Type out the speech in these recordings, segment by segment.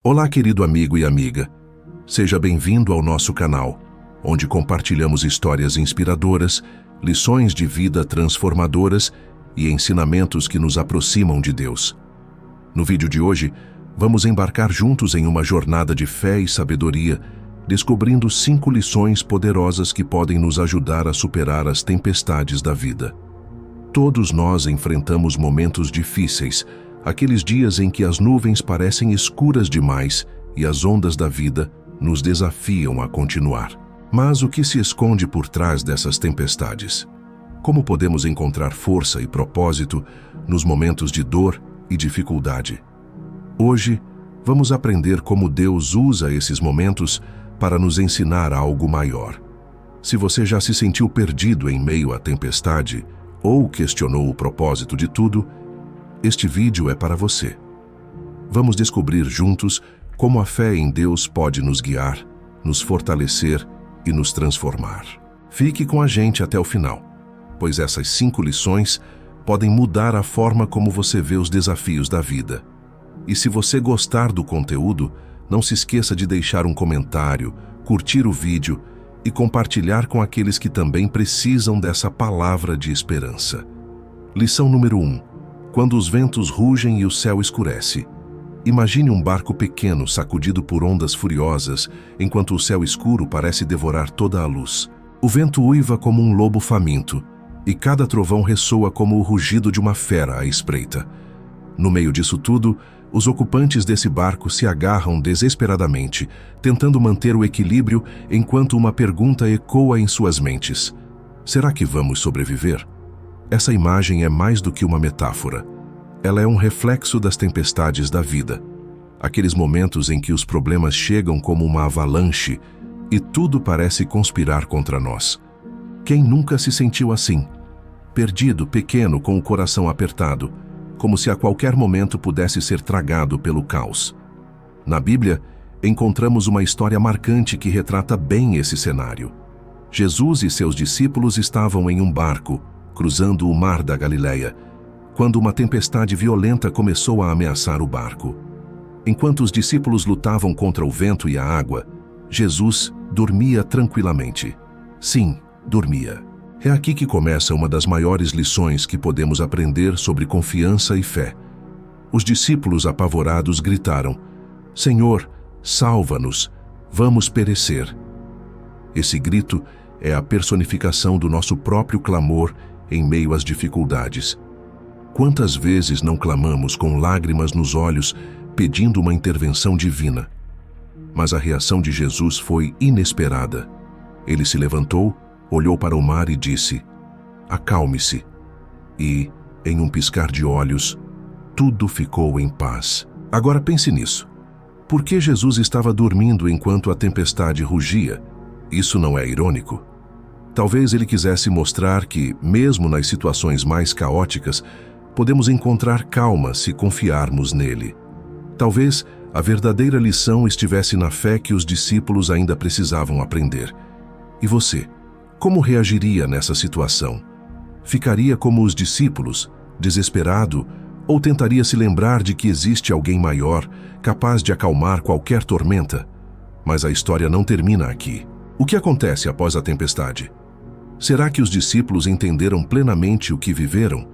Olá, querido amigo e amiga. Seja bem-vindo ao nosso canal, onde compartilhamos histórias inspiradoras, lições de vida transformadoras e ensinamentos que nos aproximam de Deus. No vídeo de hoje, vamos embarcar juntos em uma jornada de fé e sabedoria, descobrindo 5 lições poderosas que podem nos ajudar a superar as tempestades da vida. Todos nós enfrentamos momentos difíceis, aqueles dias em que as nuvens parecem escuras demais e as ondas da vida nos desafiam a continuar. Mas o que se esconde por trás dessas tempestades? Como podemos encontrar força e propósito nos momentos de dor e dificuldade? Hoje, vamos aprender como Deus usa esses momentos para nos ensinar algo maior. Se você já se sentiu perdido em meio à tempestade ou questionou o propósito de tudo, este vídeo é para você. Vamos descobrir juntos como a fé em Deus pode nos guiar, nos fortalecer e nos transformar. Fique com a gente até o final, pois essas 5 lições podem mudar a forma como você vê os desafios da vida. E se você gostar do conteúdo, não se esqueça de deixar um comentário, curtir o vídeo e compartilhar com aqueles que também precisam dessa palavra de esperança. Lição número 1. Quando os ventos rugem e o céu escurece. Imagine um barco pequeno sacudido por ondas furiosas, enquanto o céu escuro parece devorar toda a luz. O vento uiva como um lobo faminto, e cada trovão ressoa como o rugido de uma fera à espreita. No meio disso tudo, os ocupantes desse barco se agarram desesperadamente, tentando manter o equilíbrio enquanto uma pergunta ecoa em suas mentes: será que vamos sobreviver? Essa imagem é mais do que uma metáfora. Ela é um reflexo das tempestades da vida. Aqueles momentos em que os problemas chegam como uma avalanche e tudo parece conspirar contra nós. Quem nunca se sentiu assim? Perdido, pequeno, com o coração apertado, como se a qualquer momento pudesse ser tragado pelo caos. Na Bíblia, encontramos uma história marcante que retrata bem esse cenário. Jesus e seus discípulos estavam em um barco, cruzando o mar da Galileia, quando uma tempestade violenta começou a ameaçar o barco. Enquanto os discípulos lutavam contra o vento e a água, Jesus dormia tranquilamente. Sim, dormia. É aqui que começa uma das maiores lições que podemos aprender sobre confiança e fé. Os discípulos apavorados gritaram: Senhor, salva-nos, vamos perecer. Esse grito é a personificação do nosso próprio clamor em meio às dificuldades. Quantas vezes não clamamos com lágrimas nos olhos, pedindo uma intervenção divina? Mas a reação de Jesus foi inesperada. Ele se levantou, olhou para o mar e disse: acalme-se. E, em um piscar de olhos, tudo ficou em paz. Agora pense nisso. Por que Jesus estava dormindo enquanto a tempestade rugia? Isso não é irônico? Talvez ele quisesse mostrar que, mesmo nas situações mais caóticas, podemos encontrar calma se confiarmos nele. Talvez a verdadeira lição estivesse na fé que os discípulos ainda precisavam aprender. E você, como reagiria nessa situação? Ficaria como os discípulos, desesperado, ou tentaria se lembrar de que existe alguém maior, capaz de acalmar qualquer tormenta? Mas a história não termina aqui. O que acontece após a tempestade? Será que os discípulos entenderam plenamente o que viveram?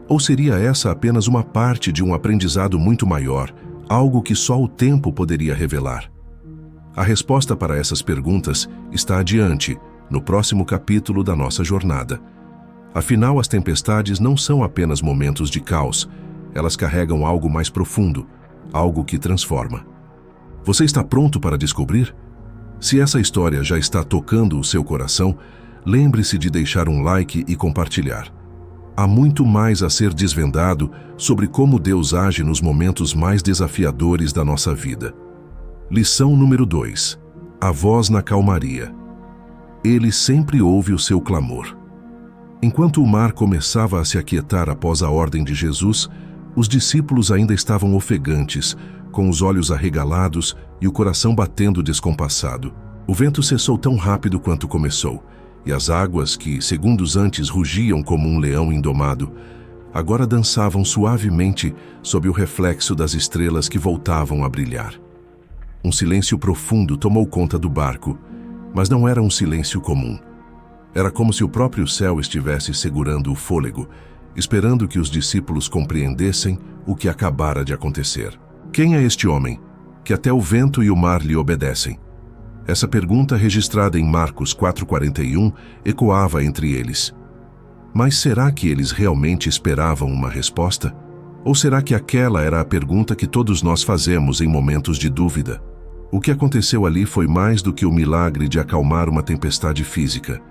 Ou seria essa apenas uma parte de um aprendizado muito maior, algo que só o tempo poderia revelar? A resposta para essas perguntas está adiante, no próximo capítulo da nossa jornada. Afinal, as tempestades não são apenas momentos de caos, elas carregam algo mais profundo, algo que transforma. Você está pronto para descobrir? Se essa história já está tocando o seu coração, lembre-se de deixar um like e compartilhar. Há muito mais a ser desvendado sobre como Deus age nos momentos mais desafiadores da nossa vida. Lição número 2. A voz na calmaria. Ele sempre ouve o seu clamor. Enquanto o mar começava a se aquietar após a ordem de Jesus, os discípulos ainda estavam ofegantes, com os olhos arregalados e o coração batendo descompassado. O vento cessou tão rápido quanto começou, e as águas que, segundos antes, rugiam como um leão indomado, agora dançavam suavemente sob o reflexo das estrelas que voltavam a brilhar. Um silêncio profundo tomou conta do barco, mas não era um silêncio comum. Era como se o próprio céu estivesse segurando o fôlego, esperando que os discípulos compreendessem o que acabara de acontecer. Quem é este homem, que até o vento e o mar lhe obedecem? Essa pergunta, registrada em Marcos 4,41, ecoava entre eles. Mas será que eles realmente esperavam uma resposta? Ou será que aquela era a pergunta que todos nós fazemos em momentos de dúvida? O que aconteceu ali foi mais do que o milagre de acalmar uma tempestade física.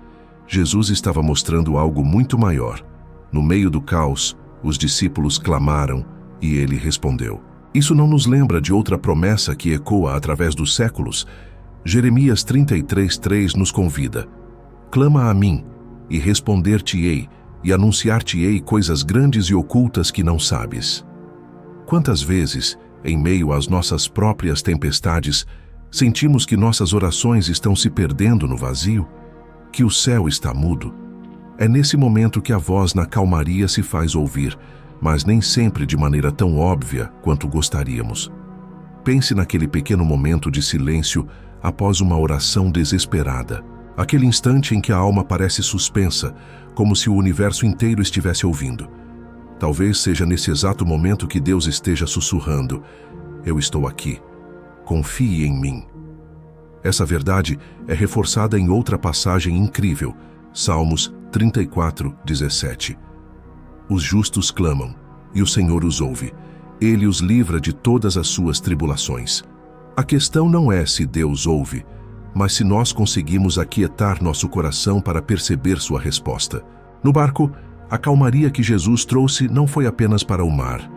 Jesus estava mostrando algo muito maior. No meio do caos, os discípulos clamaram e ele respondeu. Isso não nos lembra de outra promessa que ecoa através dos séculos? Jeremias 33:3 nos convida. Clama a mim, e responder-te-ei, e anunciar-te-ei coisas grandes e ocultas que não sabes. Quantas vezes, em meio às nossas próprias tempestades, sentimos que nossas orações estão se perdendo no vazio? Que o céu está mudo? É nesse momento que a voz na calmaria se faz ouvir, mas nem sempre de maneira tão óbvia quanto gostaríamos. Pense naquele pequeno momento de silêncio após uma oração desesperada. Aquele instante em que a alma parece suspensa, como se o universo inteiro estivesse ouvindo. Talvez seja nesse exato momento que Deus esteja sussurrando: eu estou aqui. Confie em mim. Essa verdade é reforçada em outra passagem incrível, Salmos 34:17. Os justos clamam, e o Senhor os ouve. Ele os livra de todas as suas tribulações. A questão não é se Deus ouve, mas se nós conseguimos aquietar nosso coração para perceber sua resposta. No barco, a calmaria que Jesus trouxe não foi apenas para o mar.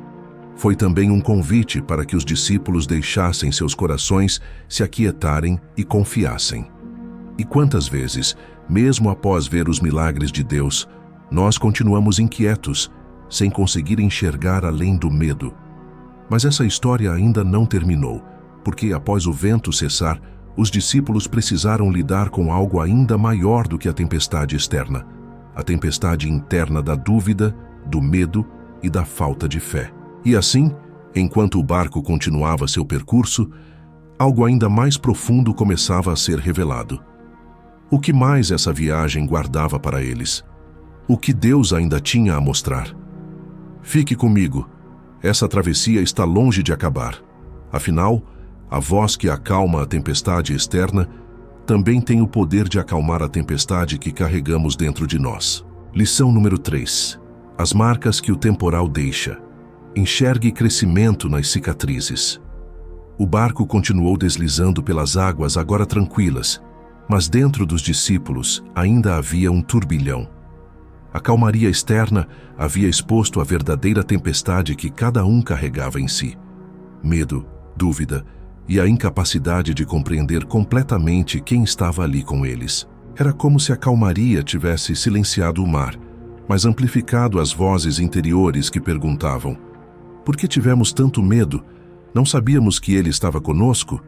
Foi também um convite para que os discípulos deixassem seus corações se aquietarem e confiassem. E quantas vezes, mesmo após ver os milagres de Deus, nós continuamos inquietos, sem conseguir enxergar além do medo. Mas essa história ainda não terminou, porque após o vento cessar, os discípulos precisaram lidar com algo ainda maior do que a tempestade externa, a tempestade interna da dúvida, do medo e da falta de fé. E assim, enquanto o barco continuava seu percurso, algo ainda mais profundo começava a ser revelado. O que mais essa viagem guardava para eles? O que Deus ainda tinha a mostrar? Fique comigo, essa travessia está longe de acabar. Afinal, a voz que acalma a tempestade externa também tem o poder de acalmar a tempestade que carregamos dentro de nós. Lição número 3. As marcas que o temporal deixa. Enxergue crescimento nas cicatrizes. O barco continuou deslizando pelas águas agora tranquilas, mas dentro dos discípulos ainda havia um turbilhão. A calmaria externa havia exposto a verdadeira tempestade que cada um carregava em si. Medo, dúvida e a incapacidade de compreender completamente quem estava ali com eles. Era como se a calmaria tivesse silenciado o mar, mas amplificado as vozes interiores que perguntavam: por que tivemos tanto medo? Não sabíamos que ele estava conosco?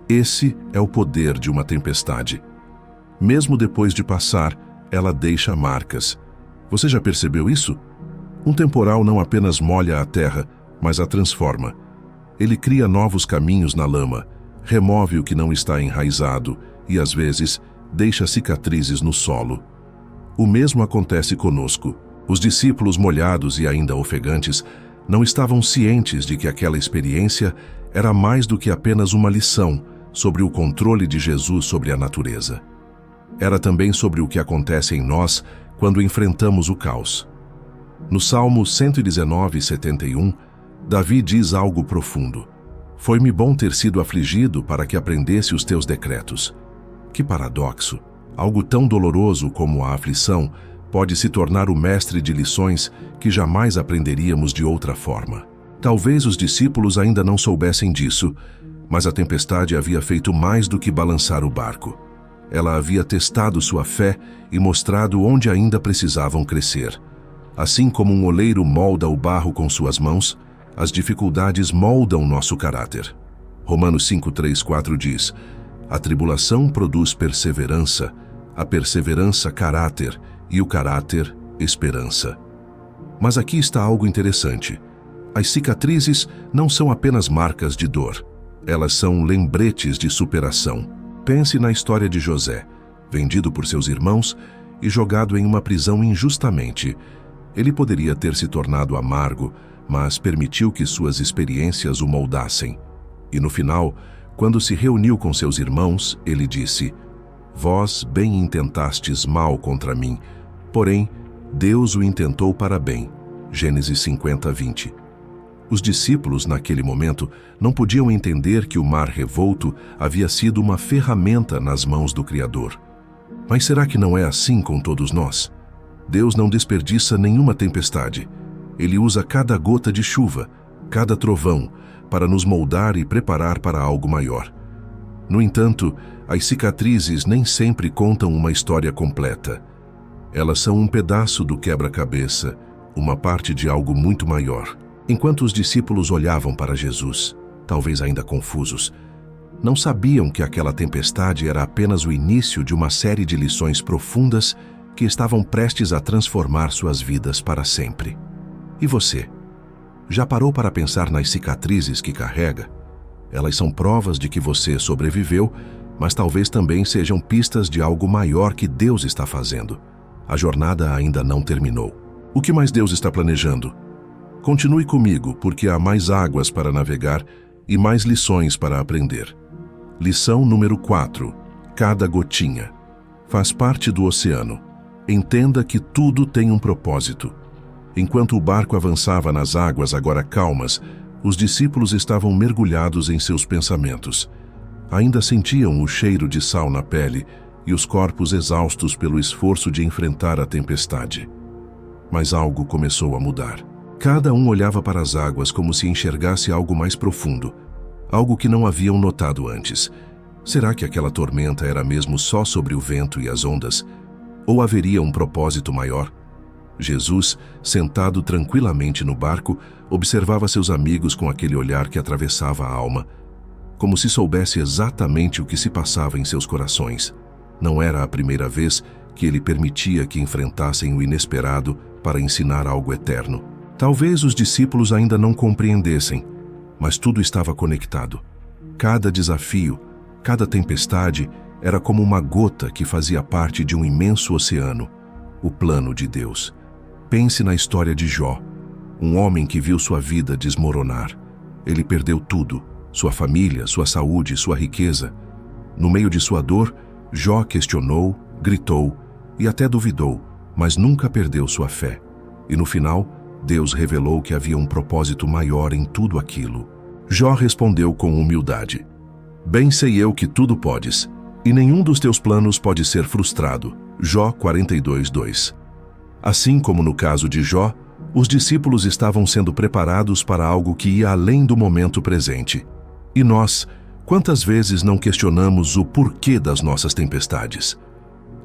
Esse é o poder de uma tempestade. Mesmo depois de passar, ela deixa marcas. Você já percebeu isso? Um temporal não apenas molha a terra, mas a transforma. Ele cria novos caminhos na lama, remove o que não está enraizado e, às vezes, deixa cicatrizes no solo. O mesmo acontece conosco. Os discípulos molhados e ainda ofegantes não estavam cientes de que aquela experiência era mais do que apenas uma lição sobre o controle de Jesus sobre a natureza. Era também sobre o que acontece em nós quando enfrentamos o caos. No Salmo 119:71, Davi diz algo profundo: foi-me bom ter sido afligido para que aprendesse os teus decretos. Que paradoxo! Algo tão doloroso como a aflição pode se tornar o mestre de lições que jamais aprenderíamos de outra forma. Talvez os discípulos ainda não soubessem disso, mas a tempestade havia feito mais do que balançar o barco. Ela havia testado sua fé e mostrado onde ainda precisavam crescer. Assim como um oleiro molda o barro com suas mãos, as dificuldades moldam nosso caráter. Romanos 5:3-4 diz: a tribulação produz perseverança, a perseverança caráter e o caráter esperança. Mas aqui está algo interessante. As cicatrizes não são apenas marcas de dor. Elas são lembretes de superação. Pense na história de José, vendido por seus irmãos e jogado em uma prisão injustamente. Ele poderia ter se tornado amargo, mas permitiu que suas experiências o moldassem. E no final, quando se reuniu com seus irmãos, ele disse: Vós bem intentastes mal contra mim, porém, Deus o intentou para bem. Gênesis 50, 20. Os discípulos, naquele momento, não podiam entender que o mar revolto havia sido uma ferramenta nas mãos do Criador. Mas será que não é assim com todos nós? Deus não desperdiça nenhuma tempestade. Ele usa cada gota de chuva, cada trovão, para nos moldar e preparar para algo maior. No entanto, as cicatrizes nem sempre contam uma história completa. Elas são um pedaço do quebra-cabeça, uma parte de algo muito maior. Enquanto os discípulos olhavam para Jesus, talvez ainda confusos, não sabiam que aquela tempestade era apenas o início de uma série de lições profundas que estavam prestes a transformar suas vidas para sempre. E você? Já parou para pensar nas cicatrizes que carrega? Elas são provas de que você sobreviveu, mas talvez também sejam pistas de algo maior que Deus está fazendo. A jornada ainda não terminou. O que mais Deus está planejando? Continue comigo, porque há mais águas para navegar e mais lições para aprender. Lição número 4. Cada gotinha. Faz parte do oceano. Entenda que tudo tem um propósito. Enquanto o barco avançava nas águas agora calmas, os discípulos estavam mergulhados em seus pensamentos. Ainda sentiam o cheiro de sal na pele e os corpos exaustos pelo esforço de enfrentar a tempestade. Mas algo começou a mudar. Cada um olhava para as águas como se enxergasse algo mais profundo, algo que não haviam notado antes. Será que aquela tormenta era mesmo só sobre o vento e as ondas? Ou haveria um propósito maior? Jesus, sentado tranquilamente no barco, observava seus amigos com aquele olhar que atravessava a alma, como se soubesse exatamente o que se passava em seus corações. Não era a primeira vez que ele permitia que enfrentassem o inesperado para ensinar algo eterno. Talvez os discípulos ainda não compreendessem, mas tudo estava conectado. Cada desafio, cada tempestade era como uma gota que fazia parte de um imenso oceano, o plano de Deus. Pense na história de Jó, um homem que viu sua vida desmoronar. Ele perdeu tudo, sua família, sua saúde, sua riqueza. No meio de sua dor, Jó questionou, gritou e até duvidou, mas nunca perdeu sua fé. E no final, Deus revelou que havia um propósito maior em tudo aquilo. Jó respondeu com humildade: Bem sei eu que tudo podes, e nenhum dos teus planos pode ser frustrado. Jó 42:2. Assim como no caso de Jó, os discípulos estavam sendo preparados para algo que ia além do momento presente. E nós, quantas vezes não questionamos o porquê das nossas tempestades?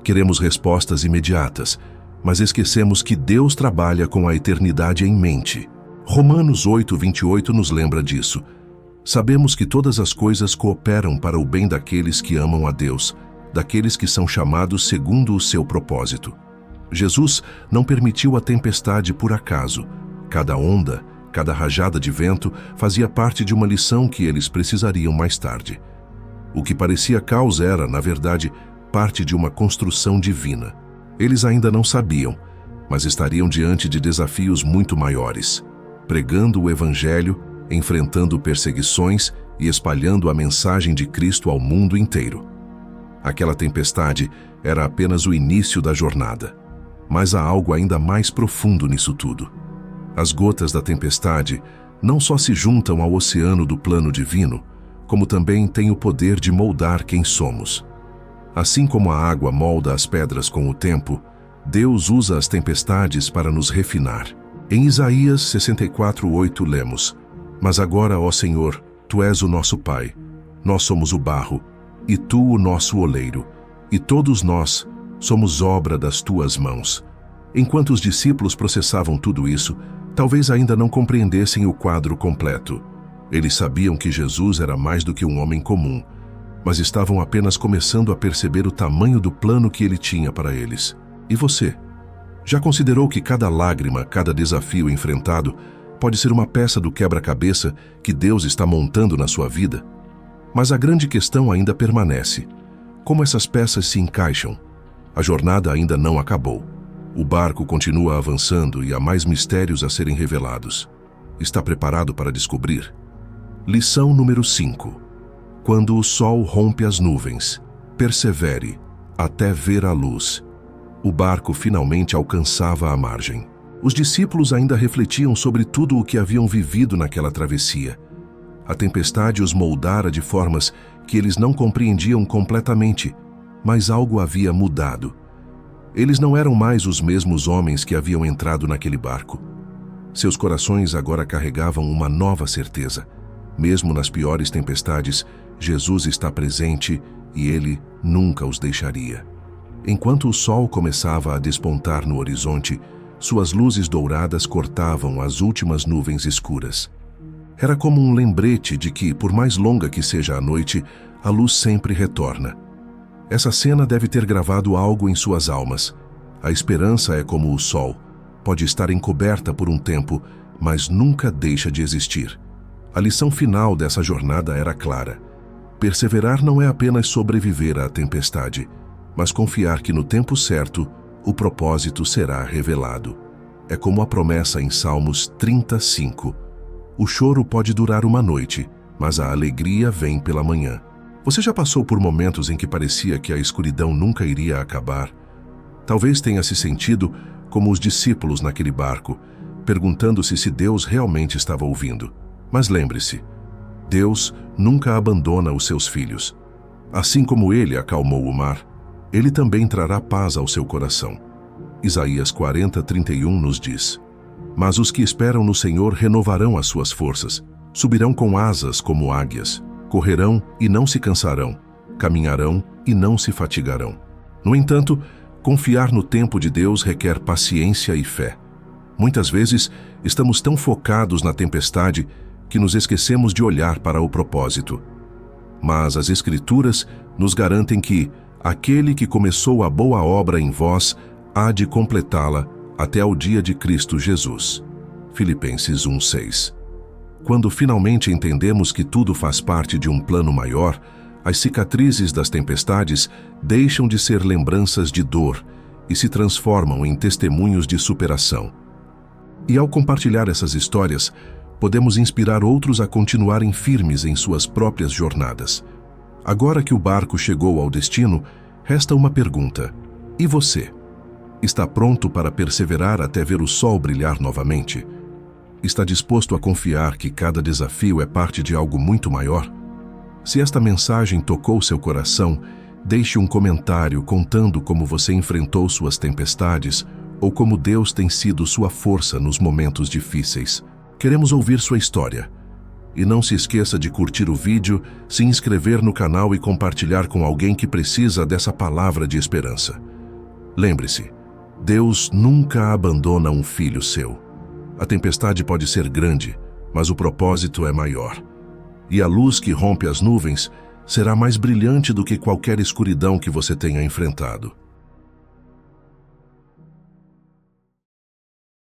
Queremos respostas imediatas, mas esquecemos que Deus trabalha com a eternidade em mente. Romanos 8:28 nos lembra disso. Sabemos que todas as coisas cooperam para o bem daqueles que amam a Deus, daqueles que são chamados segundo o seu propósito. Jesus não permitiu a tempestade por acaso. Cada onda, cada rajada de vento fazia parte de uma lição que eles precisariam mais tarde. O que parecia caos era, na verdade, parte de uma construção divina. Eles ainda não sabiam, mas estariam diante de desafios muito maiores, pregando o Evangelho, enfrentando perseguições e espalhando a mensagem de Cristo ao mundo inteiro. Aquela tempestade era apenas o início da jornada, mas há algo ainda mais profundo nisso tudo. As gotas da tempestade não só se juntam ao oceano do plano divino, como também têm o poder de moldar quem somos. Assim como a água molda as pedras com o tempo, Deus usa as tempestades para nos refinar. Em Isaías 64:8 lemos: Mas agora, ó Senhor, Tu és o nosso Pai, nós somos o barro, e Tu o nosso oleiro, e todos nós somos obra das Tuas mãos. Enquanto os discípulos processavam tudo isso, talvez ainda não compreendessem o quadro completo. Eles sabiam que Jesus era mais do que um homem comum, mas estavam apenas começando a perceber o tamanho do plano que ele tinha para eles. E você? Já considerou que cada lágrima, cada desafio enfrentado, pode ser uma peça do quebra-cabeça que Deus está montando na sua vida? Mas a grande questão ainda permanece. Como essas peças se encaixam? A jornada ainda não acabou. O barco continua avançando e há mais mistérios a serem revelados. Está preparado para descobrir? Lição número 5. Quando o sol rompe as nuvens, persevere até ver a luz. O barco finalmente alcançava a margem. Os discípulos ainda refletiam sobre tudo o que haviam vivido naquela travessia. A tempestade os moldara de formas que eles não compreendiam completamente, mas algo havia mudado. Eles não eram mais os mesmos homens que haviam entrado naquele barco. Seus corações agora carregavam uma nova certeza. Mesmo nas piores tempestades, Jesus está presente e Ele nunca os deixaria. Enquanto o sol começava a despontar no horizonte, suas luzes douradas cortavam as últimas nuvens escuras. Era como um lembrete de que, por mais longa que seja a noite, a luz sempre retorna. Essa cena deve ter gravado algo em suas almas. A esperança é como o sol. Pode estar encoberta por um tempo, mas nunca deixa de existir. A lição final dessa jornada era clara. Perseverar não é apenas sobreviver à tempestade, mas confiar que no tempo certo, o propósito será revelado. É como a promessa em Salmos 35. O choro pode durar uma noite, mas a alegria vem pela manhã. Você já passou por momentos em que parecia que a escuridão nunca iria acabar? Talvez tenha se sentido como os discípulos naquele barco, perguntando-se se Deus realmente estava ouvindo. Mas lembre-se, Deus nunca abandona os seus filhos. Assim como Ele acalmou o mar, Ele também trará paz ao seu coração. Isaías 40:31 nos diz: Mas os que esperam no Senhor renovarão as suas forças, subirão com asas como águias, correrão e não se cansarão, caminharão e não se fatigarão. No entanto, confiar no tempo de Deus requer paciência e fé. Muitas vezes, estamos tão focados na tempestade que nos esquecemos de olhar para o propósito. Mas as Escrituras nos garantem que aquele que começou a boa obra em vós há de completá-la até ao dia de Cristo Jesus. Filipenses 1:6. Quando finalmente entendemos que tudo faz parte de um plano maior, as cicatrizes das tempestades deixam de ser lembranças de dor e se transformam em testemunhos de superação. E ao compartilhar essas histórias, podemos inspirar outros a continuarem firmes em suas próprias jornadas. Agora que o barco chegou ao destino, resta uma pergunta: e você? Está pronto para perseverar até ver o sol brilhar novamente? Está disposto a confiar que cada desafio é parte de algo muito maior? Se esta mensagem tocou seu coração, deixe um comentário contando como você enfrentou suas tempestades ou como Deus tem sido sua força nos momentos difíceis. Queremos ouvir sua história. E não se esqueça de curtir o vídeo, se inscrever no canal e compartilhar com alguém que precisa dessa palavra de esperança. Lembre-se, Deus nunca abandona um filho seu. A tempestade pode ser grande, mas o propósito é maior. E a luz que rompe as nuvens será mais brilhante do que qualquer escuridão que você tenha enfrentado.